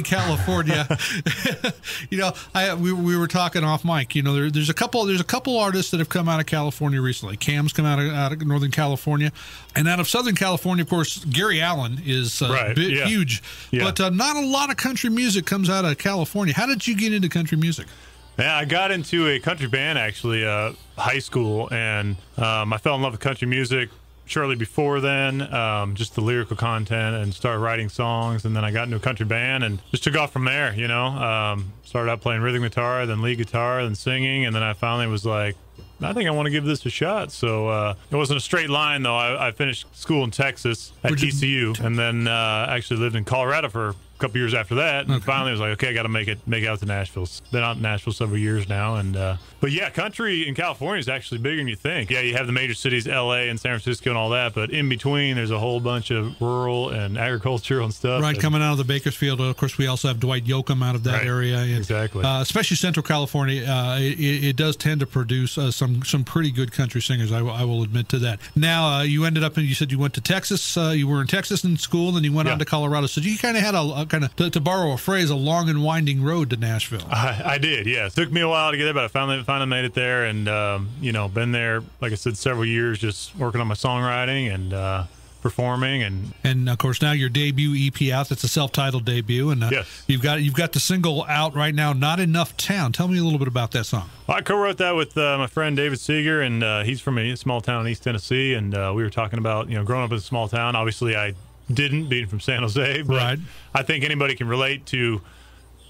California. We were talking off mic. There's a couple artists that have come out of California recently. Cam's come out of Northern California, and out of Southern California, of course, Gary Allan is huge. Yeah. But not a lot of country music comes out of California. How did you get into country music? Yeah, I got into a country band actually, high school, and I fell in love with country music shortly before then, just the lyrical content, and started writing songs. And then I got into a country band and just took off from there. Started out playing rhythm guitar, then lead guitar, then singing, and then I finally was like, I think I want to give this a shot. So it wasn't a straight line, though. I finished school in Texas at TCU, and then actually lived in Colorado for a couple years after that, and finally was like, okay, I got to make it out to Nashville. Been out in Nashville several years now, and but yeah, country in California is actually bigger than you think. Yeah, you have the major cities, L.A. and San Francisco and all that, but in between, there's a whole bunch of rural and agricultural and stuff. Right, coming out of the Bakersfield. Of course, we also have Dwight Yoakam out of that area. And, exactly. Especially Central California, it does tend to produce some pretty good country singers. I will admit to that. Now, you ended up, and you said you went to Texas. You were in Texas in school, and then you went on to Colorado. So you kind of had to borrow a phrase, a long and winding road to Nashville. I did, yes. It took me a while to get there, but I finally made it there, and been there, like I said, several years, just working on my songwriting and performing, and of course now your debut EP out. That's a self-titled debut, and yes. you've got the single out right now, Not Enough Town. Tell me a little bit about that song. Well, I co-wrote that with my friend David Seeger, and he's from a small town in East Tennessee, and we were talking about growing up in a small town. Obviously, I didn't, being from San Jose, but right. I think anybody can relate to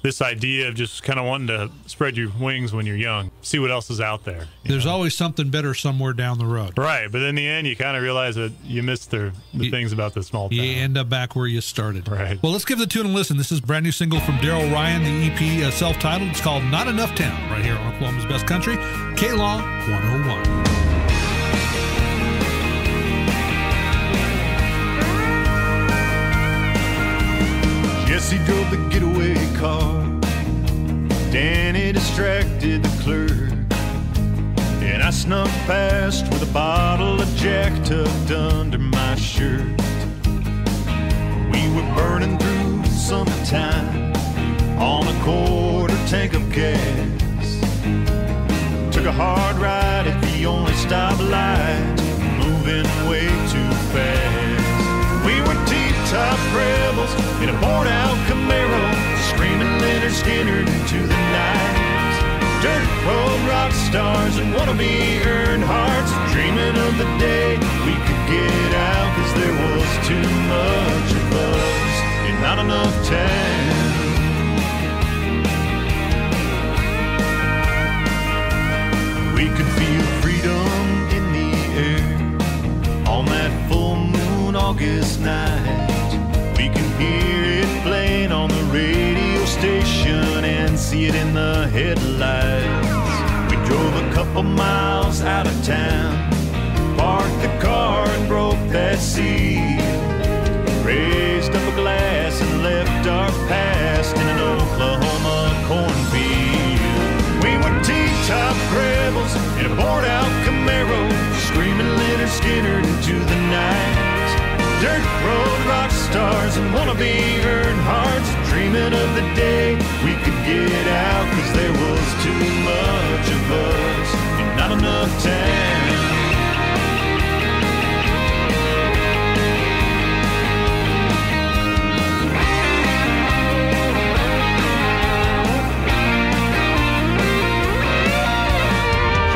this idea of just kind of wanting to spread your wings when you're young, see what else is out there. There's always something better somewhere down the road. Right, but in the end, you kind of realize that you missed the things about the small town. You end up back where you started. Right. Well, let's give the tune a listen. This is a brand new single from Darryl Ryan, the EP self-titled. It's called Not Enough Town, right here on Oklahoma's Best Country, K-Law 101. Jesse drove the getaway car. Danny distracted the clerk. And I snuck past with a bottle of Jack tucked under my shirt. We were burning through summertime on a quarter tank of gas. Took a hard ride at the only stoplight, moving way too fast. We were T-top rebels in a worn-out Camaro, screaming Leonard Skinner into the night. Dirt road rock stars and wannabe Earnhardts, dreaming of the day we could get out, 'cause there was too much of us and not enough time. We could feel freedom in the air on that full moon August night. We can hear it playing on the radio station and see it in the headlights. We drove a couple miles out of town, parked the car and broke that seal, raised up a glass and left our past in an Oklahoma cornfield. We were T-top rebels in a worn-out Camaro, screaming Leonard Skinner into the night. Dirt road rock stars and wannabe Earnhardts, dreaming of the day we could get out, 'cause there was too much of us and not enough time.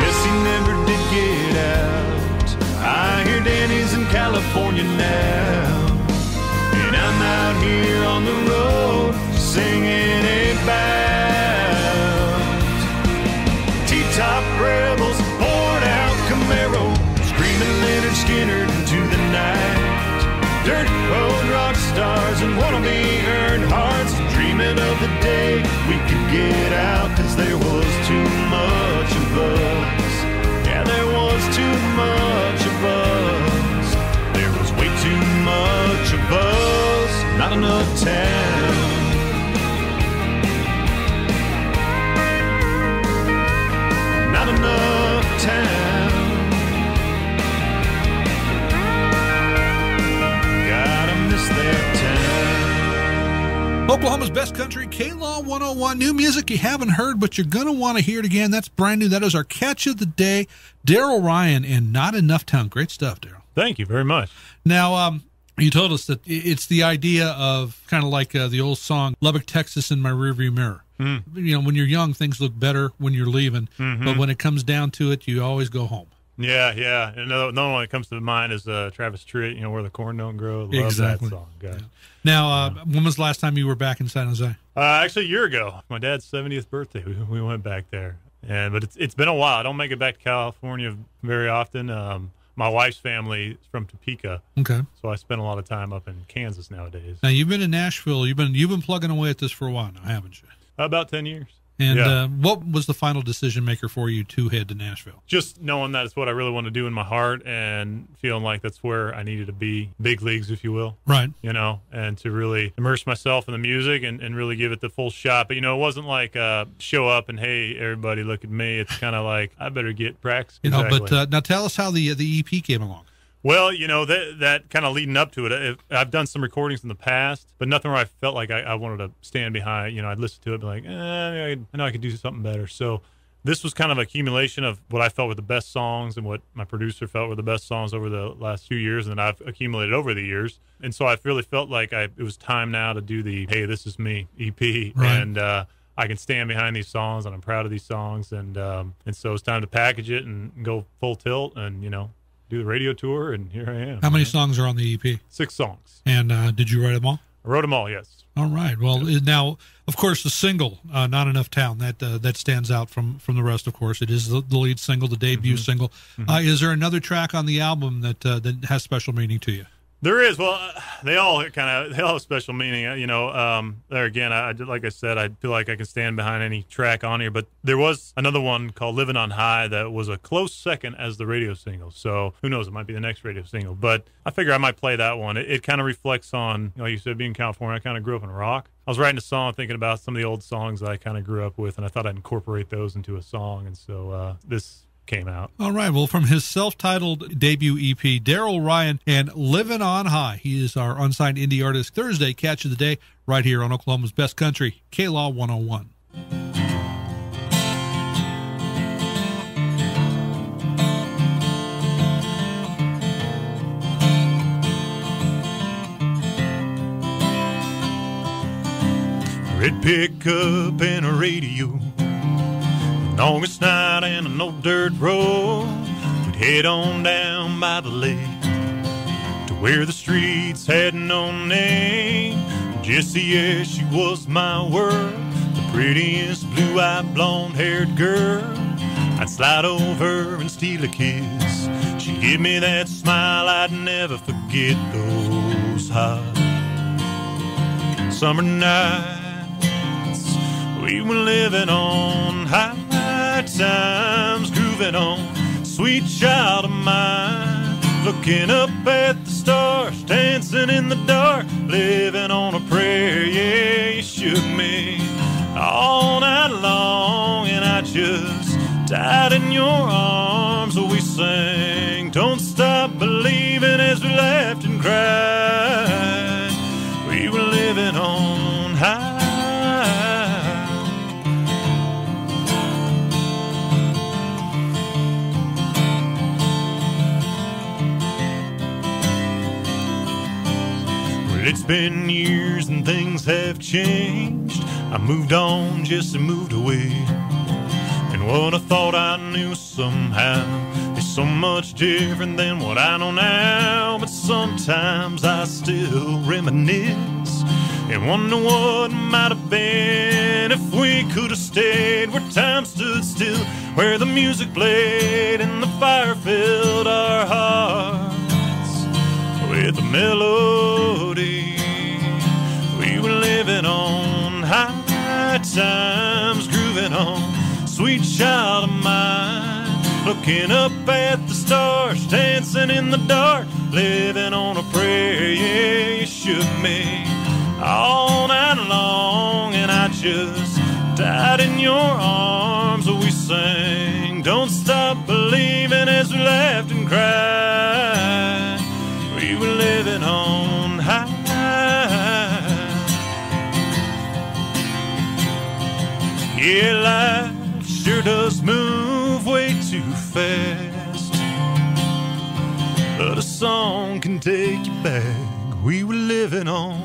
Jesse never did get out. I hear Danny's in California now, and I'm out here on the road singing about T-top rebels, worn out Camaro, screaming Leonard Skinner into the night. Dirt road rock stars and wannabe Earnhardts, dreaming of the day we could get out, 'cause there was too much of us. Yeah, there was too much of us. There was way too much of us. Not enough time. Not enough time. Gotta miss that time. Oklahoma's Best Best Country, K-Law 101. New music you haven't heard, but you're going to want to hear it again. That's brand new. That is our catch of the day. Darryl Ryan and Not Enough Town. Great stuff, Darryl. Thank you very much. Now, you told us that it's the idea of kind of like the old song, Lubbock, Texas in my rearview mirror. You know, when you're young, things look better when you're leaving. But when it comes down to it, you always go home. Yeah. Another one that comes to mind is Travis Tritt, you know, Where the Corn Don't Grow. Love Exactly. that song. Yeah. Now, when was the last time you were back in San Jose? Actually, a year ago. My dad's 70th birthday. We went back there. But it's been a while. I don't make it back to California very often. My wife's family is from Topeka. Okay. So I spend a lot of time up in Kansas nowadays. Now, you've been in Nashville. You've been plugging away at this for a while now, haven't you? About 10 years. And what was the final decision maker for you to head to Nashville? Just knowing that it's what I really want to do in my heart and feeling like that's where I needed to be, big leagues, if you will. Right. You know, and to really immerse myself in the music and really give it the full shot. But, you know, it wasn't like show up and, hey, everybody, look at me. It's kind of like, I better get practice. You know, but now tell us how the EP came along. Well, you know, that kind of leading up to it, I've done some recordings in the past, but nothing where I felt like I wanted to stand behind. You know, I'd listen to it and be like, I know I could do something better. So this was kind of an accumulation of what I felt were the best songs and what my producer felt were the best songs over the last few years, and that I've accumulated over the years. And so I really felt like it was time now to do the Hey, This Is Me EP. Right. And I can stand behind these songs, and I'm proud of these songs. And so it's time to package it and go full tilt and, you know, do the radio tour, and here I am. How many songs are on the EP? 6 songs. And did you write them all? I wrote them all, yes. All right. Well, now, of course, the single, Not Enough Town, that stands out from the rest, of course. It is the lead single, the debut single. Is there another track on the album that has special meaning to you? There is. Well, they all have special meaning. You know, there again, like I said, I feel like I can stand behind any track on here. But there was another one called "Living on High" that was a close second as the radio single. So who knows? It might be the next radio single. But I figure I might play that one. It kind of reflects on, you know, like you said, being in California. I kind of grew up in rock. I was writing a song thinking about some of the old songs that I kind of grew up with, and I thought I'd incorporate those into a song. And so this came out. All right. Well, from his self-titled debut EP, Darryl Ryan and Living on High. He is our unsigned indie artist. Thursday catch of the day right here on Oklahoma's Best Country, K-Law 101. Red pickup and a radio, an August night and an old dirt road. We'd head on down by the lake to where the streets had no name. Jessie, yeah, she was my world, the prettiest blue-eyed, blonde-haired girl. I'd slide over and steal a kiss. She'd give me that smile, I'd never forget those hot summer nights. We were living on high times, grooving on sweet child of mine, looking up at the stars, dancing in the dark, living on a prayer. Yeah, you shook me all night long, and I just died in your arms. So we sang "Don't Stop Believing" as we laughed and cried. We were living on high. It's been years and things have changed. I moved on, just moved away. And what I thought I knew somehow is so much different than what I know now. But sometimes I still reminisce and wonder what might have been if we could have stayed where time stood still, where the music played and the fire filled our hearts with a melody. We were living on high times, grooving on sweet child of mine, looking up at the stars, dancing in the dark, living on a prayer. Yeah, you shook me all night long, and I just died in your arms. So we sang "Don't Stop Believing" as we laughed and cried. We were living on high. Yeah, life sure does move way too fast, but a song can take you back. We were living on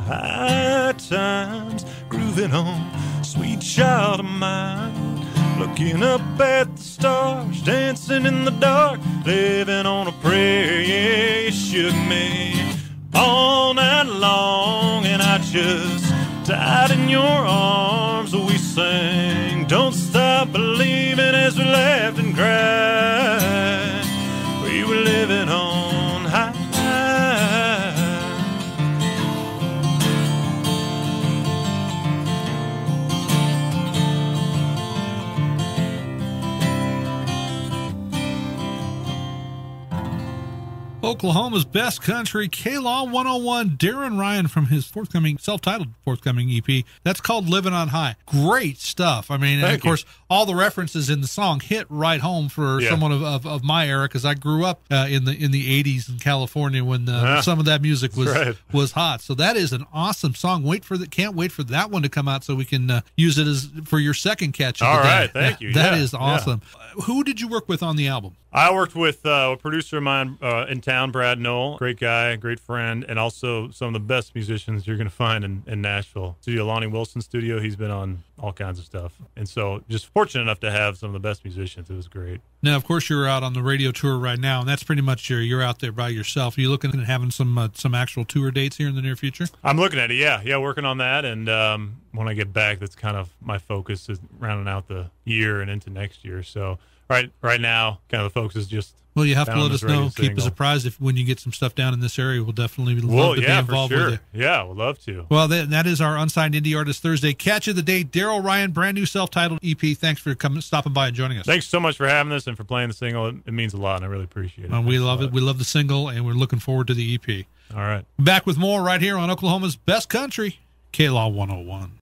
high times, grooving on Sweet Child of Mine, looking up at the stars, dancing in the dark, living on a prayer. Yeah, you shook me all night long, and I just died in your arms. We sang Don't Stop Believing as we laughed and cried. We were living on high. Oklahoma's best country, K-Law 101, Darryl Ryan from his self-titled forthcoming EP. That's called Living on High. Great stuff. I mean, and of course, all the references in the song hit right home for someone of my era, because I grew up in the 80s in California when some of that music was hot. So that is an awesome song. Can't wait for that one to come out so we can use it for your second catch of the day. All right, thank you. That is awesome. Who did you work with on the album? I worked with a producer of mine in town, Brad Knoll. Great guy, great friend, and also some of the best musicians you're going to find in Nashville. Studio Lonnie Wilson studio. He's been on all kinds of stuff. And so just fortunate enough to have some of the best musicians. It was great. Now, of course, you're out on the radio tour right now, and that's pretty much you're out there by yourself. Are you looking at having some actual tour dates here in the near future? I'm looking at it, yeah, working on that. And when I get back, that's kind of my focus, is rounding out the year and into next year. So right now, kind of the focus is just. Well, you have to let us know. Keep us apprised when you get some stuff down in this area. We'll definitely love to be involved with you. Yeah, we'll love to. Well, that is our Unsigned Indie Artist Thursday. Catch of the day, Darryl Ryan, brand new self-titled EP. Thanks for stopping by and joining us. Thanks so much for having us and for playing the single. It means a lot, and I really appreciate it. We love it. We love the single, and we're looking forward to the EP. All right. Back with more right here on Oklahoma's Best Country, K-Law 101.